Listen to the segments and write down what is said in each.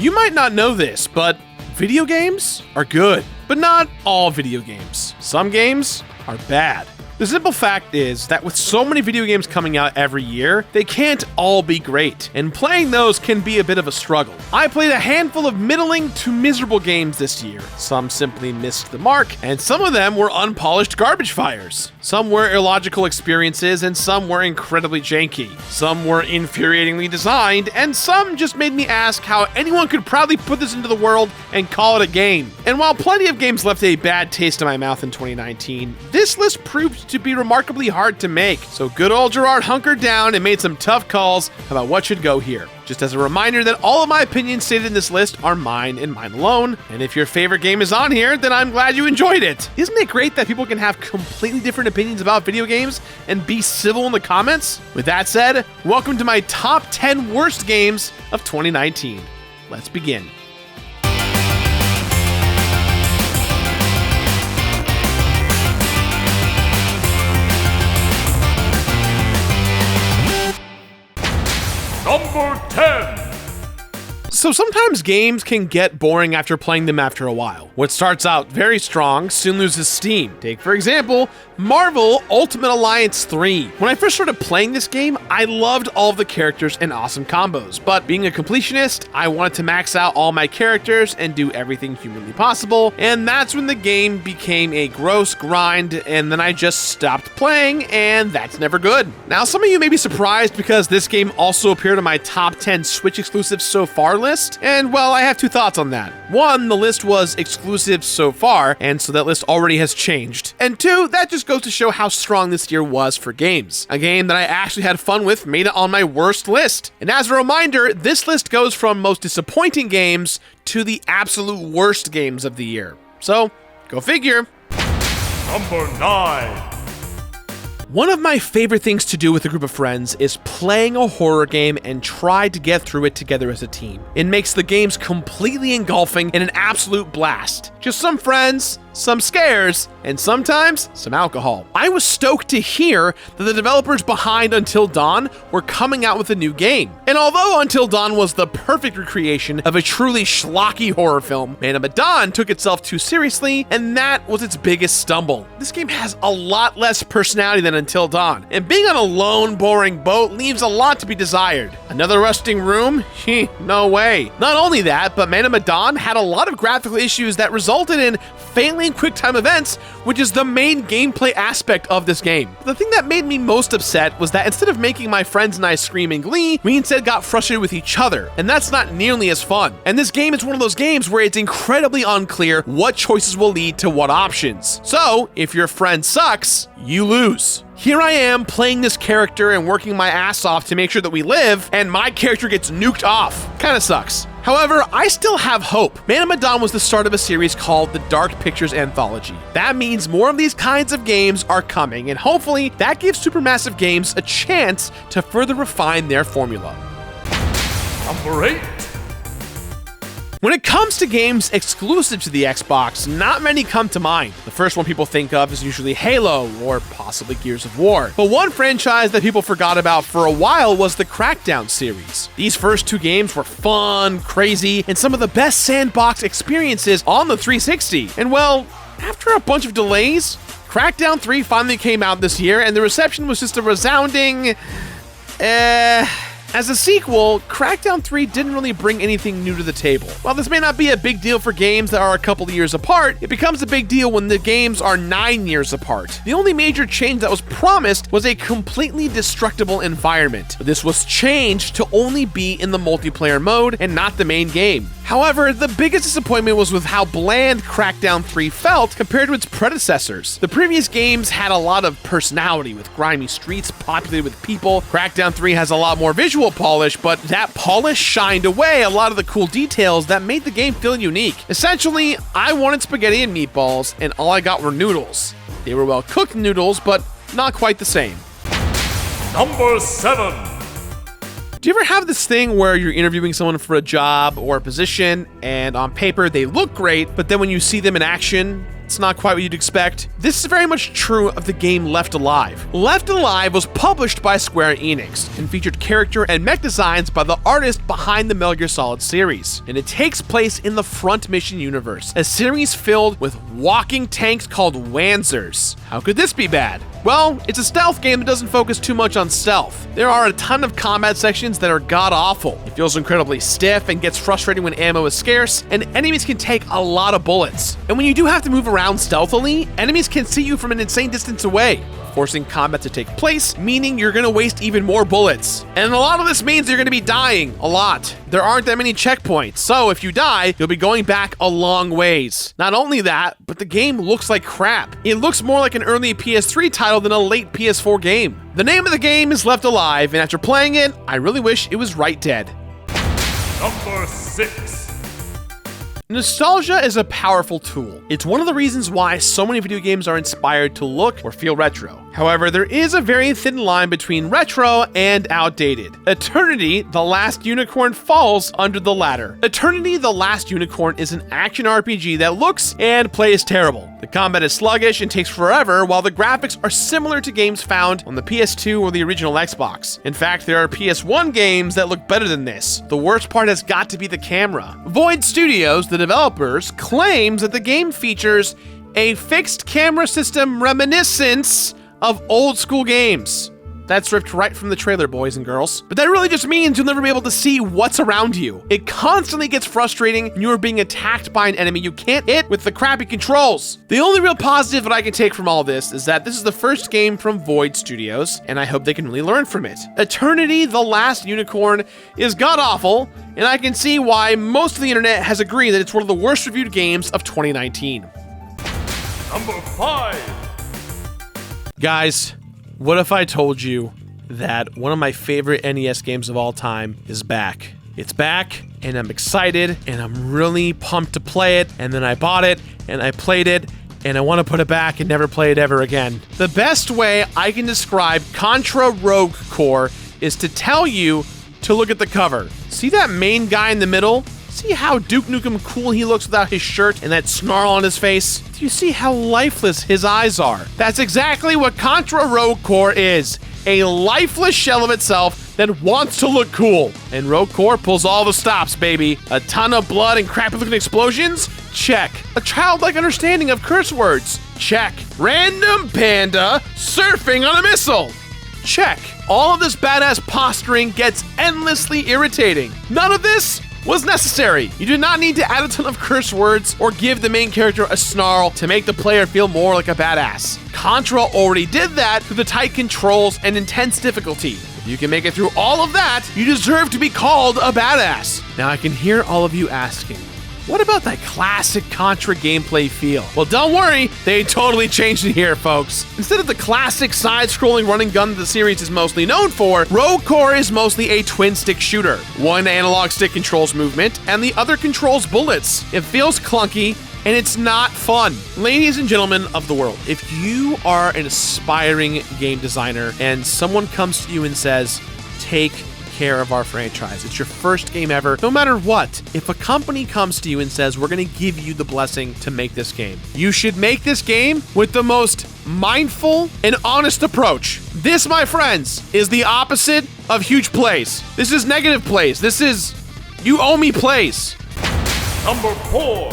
You might not know this, but video games are good. But not all video games. Some games are bad. The simple fact is that with so many video games coming out every year, they can't all be great, and playing those can be a bit of a struggle. I played a handful of middling to miserable games this year. Some simply missed the mark, and some of them were unpolished garbage fires. Some were illogical experiences, and some were incredibly janky. Some were infuriatingly designed, and some just made me ask how anyone could proudly put this into the world and call it a game. And while plenty of games left a bad taste in my mouth in 2019, this list proved to be remarkably hard to make. So good old Gerard hunkered down and made some tough calls about what should go here. Just as a reminder that all of my opinions stated in this list are mine and mine alone, and if your favorite game is on here, then I'm glad you enjoyed it. Isn't it great that people can have completely different opinions about video games and be civil in the comments? With that said, welcome to my top 10 worst games of 2019. Let's begin. Number 10! So sometimes games can get boring after playing them after a while. What starts out very strong soon loses steam. Take, for example, Marvel Ultimate Alliance 3. When I first started playing this game, I loved all of the characters and awesome combos, but being a completionist, I wanted to max out all my characters and do everything humanly possible, and that's when the game became a gross grind, and then I just stopped playing, and that's never good. Now, some of you may be surprised because this game also appeared on my top 10 Switch exclusives so far list, and well, I have two thoughts on that. One, the list was exclusive so far, and so that list already has changed. And two, that just goes to show how strong this year was for games. A game that I actually had fun with made it on my worst list. And as a reminder, this list goes from most disappointing games to the absolute worst games of the year. So, go figure. Number 9. One of my favorite things to do with a group of friends is playing a horror game and try to get through it together as a team. It makes the games completely engulfing and an absolute blast. Just some friends, some scares, and sometimes some alcohol. I was stoked to hear that the developers behind Until Dawn were coming out with a new game. And although Until Dawn was the perfect recreation of a truly schlocky horror film, Mon of Medan took itself too seriously, and that was its biggest stumble. This game has a lot less personality than Until Dawn, and being on a lone, boring boat leaves a lot to be desired. Another rusting room? No way. Not only that, but Mon of Medan had a lot of graphical issues that resulted in failing QuickTime events, which is the main gameplay aspect of this game. The thing that made me most upset was that instead of making my friends and I scream in glee, we instead got frustrated with each other, and that's not nearly as fun. And this game is one of those games where it's incredibly unclear what choices will lead to what options. So, if your friend sucks, you lose. Here I am playing this character and working my ass off to make sure that we live, and my character gets nuked off. Kinda sucks. However, I still have hope. Mon of Medan was the start of a series called the Dark Pictures Anthology. That means more of these kinds of games are coming, and hopefully that gives Supermassive Games a chance to further refine their formula. Number 8. When it comes to games exclusive to the Xbox, not many come to mind. The first one people think of is usually Halo or possibly Gears of War. But one franchise that people forgot about for a while was the Crackdown series. These first two games were fun, crazy, and some of the best sandbox experiences on the 360. And well, after a bunch of delays, Crackdown 3 finally came out this year, and the reception was just a resounding, As a sequel, Crackdown 3 didn't really bring anything new to the table. While this may not be a big deal for games that are a couple of years apart, it becomes a big deal when the games are 9 years apart. The only major change that was promised was a completely destructible environment. This was changed to only be in the multiplayer mode and not the main game. However, the biggest disappointment was with how bland Crackdown 3 felt compared to its predecessors. The previous games had a lot of personality, with grimy streets populated with people. Crackdown 3 has a lot more visual polish, but that polish shined away a lot of the cool details that made the game feel unique. Essentially, I wanted spaghetti and meatballs, and all I got were noodles. They were well-cooked noodles, but not quite the same. Number 7. Do you ever have this thing where you're interviewing someone for a job or a position, and on paper they look great, but then when you see them in action, It's not quite what you'd expect. This is very much true of the game Left Alive. Left Alive was published by Square Enix and featured character and mech designs by the artist behind the Metal Gear Solid series. And it takes place in the Front Mission universe, a series filled with walking tanks called Wanzers. How could this be bad? Well, it's a stealth game that doesn't focus too much on stealth. There are a ton of combat sections that are god-awful. It feels incredibly stiff and gets frustrating when ammo is scarce, and enemies can take a lot of bullets. And when you do have to move around stealthily, enemies can see you from an insane distance away, forcing combat to take place, meaning you're gonna waste even more bullets. And a lot of this means you're gonna be dying a lot. There aren't that many checkpoints, so if you die, you'll be going back a long ways. Not only that, but the game looks like crap. It looks more like an early PS3 title than a late PS4 game. The name of the game is Left Alive, and after playing it, I really wish it was Right Dead. Number 6. Nostalgia is a powerful tool. It's one of the reasons why so many video games are inspired to look or feel retro. However, there is a very thin line between retro and outdated. Eternity: The Last Unicorn falls under the latter. Eternity: The Last Unicorn is an action RPG that looks and plays terrible. The combat is sluggish and takes forever, while the graphics are similar to games found on the PS2 or the original Xbox. In fact, there are PS1 games that look better than this. The worst part has got to be the camera. Void Studios, the developers, claims that the game features a fixed camera system reminiscent of old school games. That's ripped right from the trailer, boys and girls. But that really just means you'll never be able to see what's around you. It constantly gets frustrating when you are being attacked by an enemy you can't hit with the crappy controls. The only real positive that I can take from all this is that this is the first game from Void Studios, and I hope they can really learn from it. Eternity: The Last Unicorn is god-awful, and I can see why most of the internet has agreed that it's one of the worst reviewed games of 2019. Number 5. Guys, what if I told you that one of my favorite NES games of all time is back? It's back, and I'm excited, and I'm really pumped to play it, and then I bought it, and I played it, and I want to put it back and never play it ever again. The best way I can describe Contra Rogue Core is to tell you to look at the cover. See that main guy in the middle? See how Duke Nukem cool he looks without his shirt and that snarl on his face? Do you see how lifeless his eyes are? That's exactly what Contra Rogue Core is. A lifeless shell of itself that wants to look cool. And Rogue Core pulls all the stops, baby. A ton of blood and crappy looking explosions? Check. A childlike understanding of curse words? Check. Random panda surfing on a missile? Check. All of this badass posturing gets endlessly irritating. None of this was necessary. You do not need to add a ton of curse words or give the main character a snarl to make the player feel more like a badass. Contra already did that through the tight controls and intense difficulty. If you can make it through all of that, you deserve to be called a badass. Now I can hear all of you asking, what about that classic Contra gameplay feel? Well, don't worry, they totally changed it here, folks. Instead of the classic side-scrolling running gun that the series is mostly known for, Rogue Core is mostly a twin-stick shooter. One analog stick controls movement, and the other controls bullets. It feels clunky, and it's not fun. Ladies and gentlemen of the world, if you are an aspiring game designer and someone comes to you and says, take care of our franchise, it's your first game ever, no matter what, if a company comes to you and says, we're going to give you the blessing to make this game, you should make this game with the most mindful and honest approach. This, my friends, is the opposite of huge plays. This is negative plays. This is, you owe me plays. Number 4.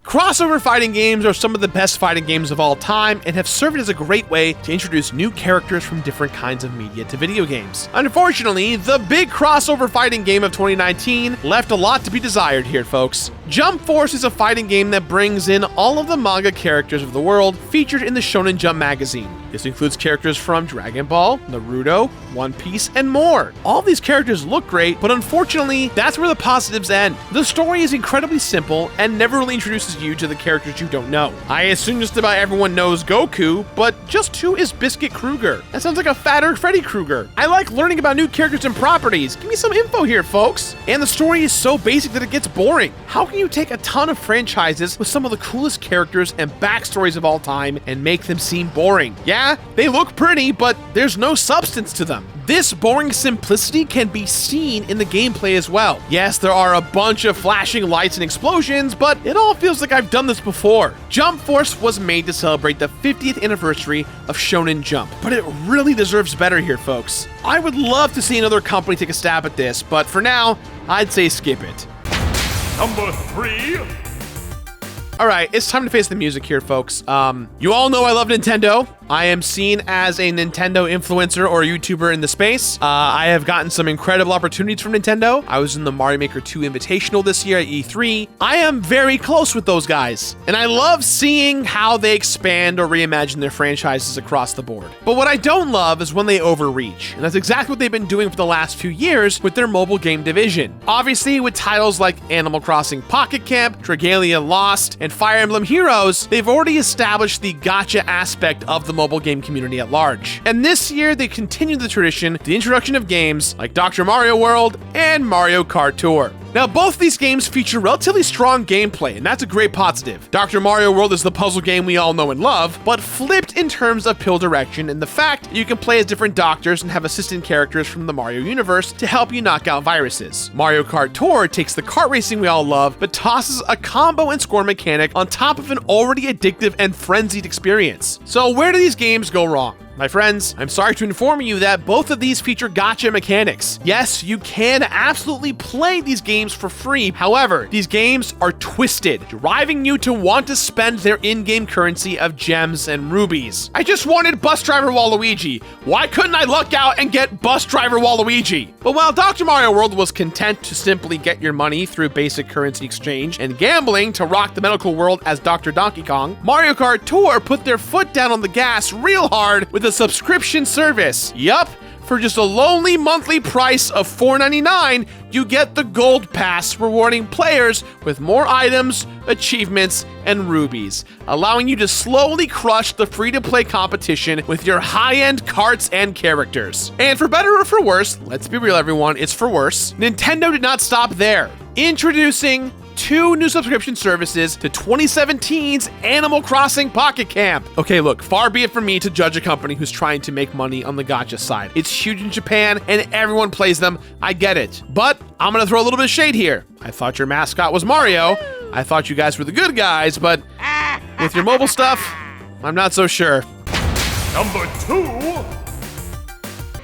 Crossover fighting games are some of the best fighting games of all time and have served as a great way to introduce new characters from different kinds of media to video games. Unfortunately, the big crossover fighting game of 2019 left a lot to be desired here, folks. Jump Force is a fighting game that brings in all of the manga characters of the world featured in the Shonen Jump magazine. This includes characters from Dragon Ball, Naruto, One Piece, and more. All these characters look great, but unfortunately, that's where the positives end. The story is incredibly simple and never really introduces you to the characters you don't know. I assume just about everyone knows Goku, but just who is Biscuit Kruger? That sounds like a fatter Freddy Krueger. I like learning about new characters and properties. Give me some info here, folks. And the story is so basic that it gets boring. How can you take a ton of franchises with some of the coolest characters and backstories of all time and make them seem boring? Yeah, they look pretty, but there's no substance to them. This boring simplicity can be seen in the gameplay as well. Yes, there are a bunch of flashing lights and explosions, but it all feels like I've done this before. Jump Force was made to celebrate the 50th anniversary of Shonen Jump, but it really deserves better here, folks. I would love to see another company take a stab at this, but for now, I'd say skip it. Number 3. All right, it's time to face the music here, folks. You all know I love Nintendo. I am seen as a Nintendo influencer or YouTuber in the space. I have gotten some incredible opportunities from Nintendo. I was in the Mario Maker 2 Invitational this year at E3. I am very close with those guys, and I love seeing how they expand or reimagine their franchises across the board. But what I don't love is when they overreach, and that's exactly what they've been doing for the last few years with their mobile game division. Obviously, with titles like Animal Crossing Pocket Camp, Dragalia Lost, and Fire Emblem Heroes, they've already established the gacha aspect of the mobile game community at large. And this year, they continued the tradition, the introduction of games like Dr. Mario World and Mario Kart Tour. Now, both these games feature relatively strong gameplay, and that's a great positive. Dr. Mario World is the puzzle game we all know and love, but flipped in terms of pill direction and the fact that you can play as different doctors and have assistant characters from the Mario universe to help you knock out viruses. Mario Kart Tour takes the kart racing we all love, but tosses a combo and score mechanic on top of an already addictive and frenzied experience. So where do these games go wrong? My friends, I'm sorry to inform you that both of these feature gacha mechanics. Yes, you can absolutely play these games for free. However, these games are twisted, driving you to want to spend their in-game currency of gems and rubies. I just wanted Bus Driver Waluigi. Why couldn't I luck out and get Bus Driver Waluigi? But while Dr. Mario World was content to simply get your money through basic currency exchange and gambling to rock the medical world as Dr. Donkey Kong, Mario Kart Tour put their foot down on the gas real hard with a subscription service. Yup, for just a lonely monthly price of $4.99, you get the Gold Pass, rewarding players with more items, achievements, and rubies, allowing you to slowly crush the free-to-play competition with your high-end carts and characters. And for better or for worse, let's be real everyone, it's for worse, Nintendo did not stop there. Introducing 2 new subscription services to 2017's Animal Crossing Pocket Camp. Okay, look, far be it from me to judge a company who's trying to make money on the gacha side. It's huge in Japan and everyone plays them. I get it. But I'm gonna throw a little bit of shade here. I thought your mascot was Mario. I thought you guys were the good guys, but with your mobile stuff, I'm not so sure. Number 2.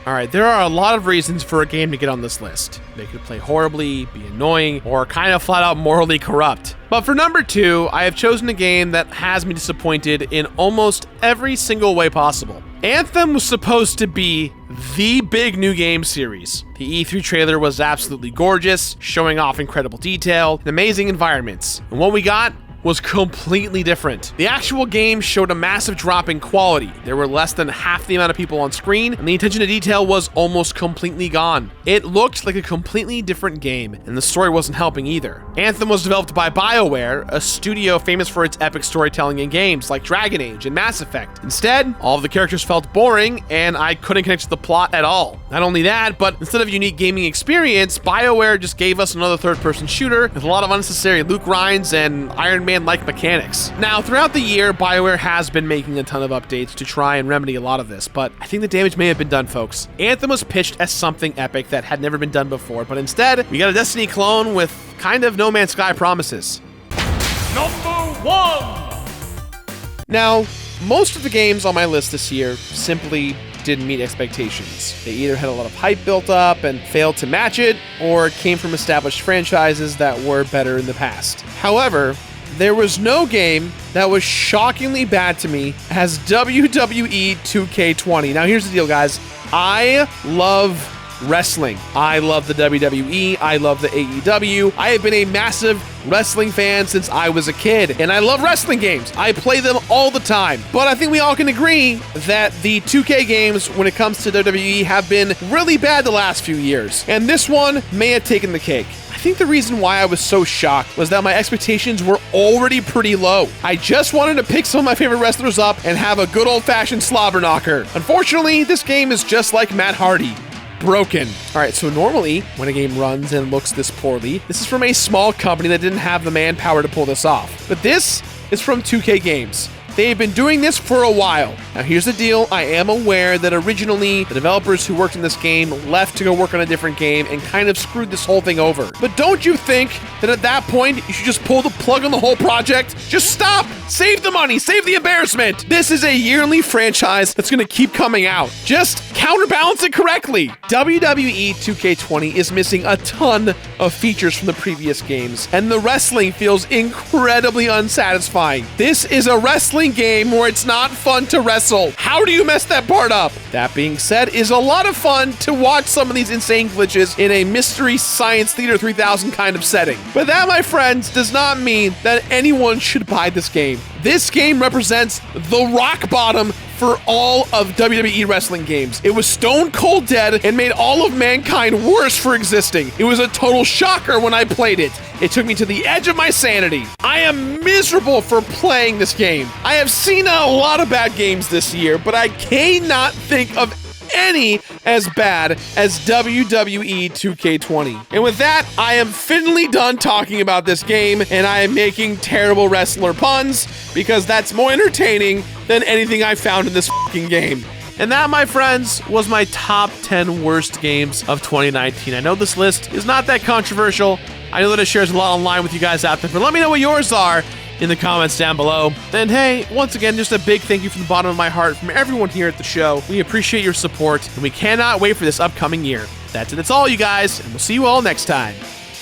All right, there are a lot of reasons for a game to get on this list. They could play horribly, be annoying, or kind of flat out morally corrupt. But for number 2, I have chosen a game that has me disappointed in almost every single way possible. Anthem was supposed to be the big new game series. The E3 trailer was absolutely gorgeous, showing off incredible detail and amazing environments. And what we got was completely different. The actual game showed a massive drop in quality. There were less than half the amount of people on screen, and the attention to detail was almost completely gone. It looked like a completely different game, and the story wasn't helping either. Anthem was developed by BioWare, a studio famous for its epic storytelling in games like Dragon Age and Mass Effect. Instead, all of the characters felt boring, and I couldn't connect to the plot at all. Not only that, but instead of a unique gaming experience, BioWare just gave us another third-person shooter with a lot of unnecessary loot grinds and Iron Man-like mechanics. Now, throughout the year, BioWare has been making a ton of updates to try and remedy a lot of this, but I think the damage may have been done, folks. Anthem was pitched as something epic that had never been done before, but instead, we got a Destiny clone with kind of No Man's Sky promises. Number 1. Now, most of the games on my list this year simply didn't meet expectations. They either had a lot of hype built up and failed to match it, or came from established franchises that were better in the past. However, there was no game that was shockingly bad to me as WWE 2K20. Now here's the deal, guys. I love wrestling. I love the WWE. I love the AEW. I have been a massive wrestling fan since I was a kid, and I love wrestling games. I play them all the time. But I think we all can agree that the 2K games, when it comes to WWE, have been really bad the last few years. And this one may have taken the cake. I think the reason why I was so shocked was that my expectations were already pretty low. I just wanted to pick some of my favorite wrestlers up and have a good old-fashioned slobber knocker. Unfortunately, this game is just like Matt Hardy. Broken. All right, so normally when a game runs and looks this poorly, this is from a small company that didn't have the manpower to pull this off. But this is from 2K Games. They've been doing this for a while. Now here's the deal, I am aware that originally the developers who worked on this game left to go work on a different game and kind of screwed this whole thing over. But don't you think that at that point you should just pull the plug on the whole project? Just stop! Save the money, save the embarrassment! This is a yearly franchise that's gonna keep coming out. Just counterbalance it correctly. WWE 2K20 is missing a ton of features from the previous games, and the wrestling feels incredibly unsatisfying. This is a wrestling game where it's not fun to wrestle. How do you mess that part up? That being said, it's a lot of fun to watch some of these insane glitches in a Mystery Science Theater 3000 kind of setting. But that, my friends, does not mean that anyone should buy this game. This game represents the rock bottom for all of WWE wrestling games. It was stone cold dead and made all of mankind worse for existing. It was a total shocker when I played it. It took me to the edge of my sanity. I am miserable for playing this game. I have seen a lot of bad games this year, but I cannot think of any as bad as WWE 2K20. And with that, I am finally done talking about this game, and I am making terrible wrestler puns because that's more entertaining than anything I found in this fucking game. And that, my friends, was my top 10 worst games of 2019. I know this list is not that controversial. I know that it shares a lot online with you guys out there, but let me know what yours are in the comments down below. And hey, once again, just a big thank you from the bottom of my heart from everyone here at the show. We appreciate your support, and we cannot wait for this upcoming year. That's it. That's all, you guys, and we'll see you all next time.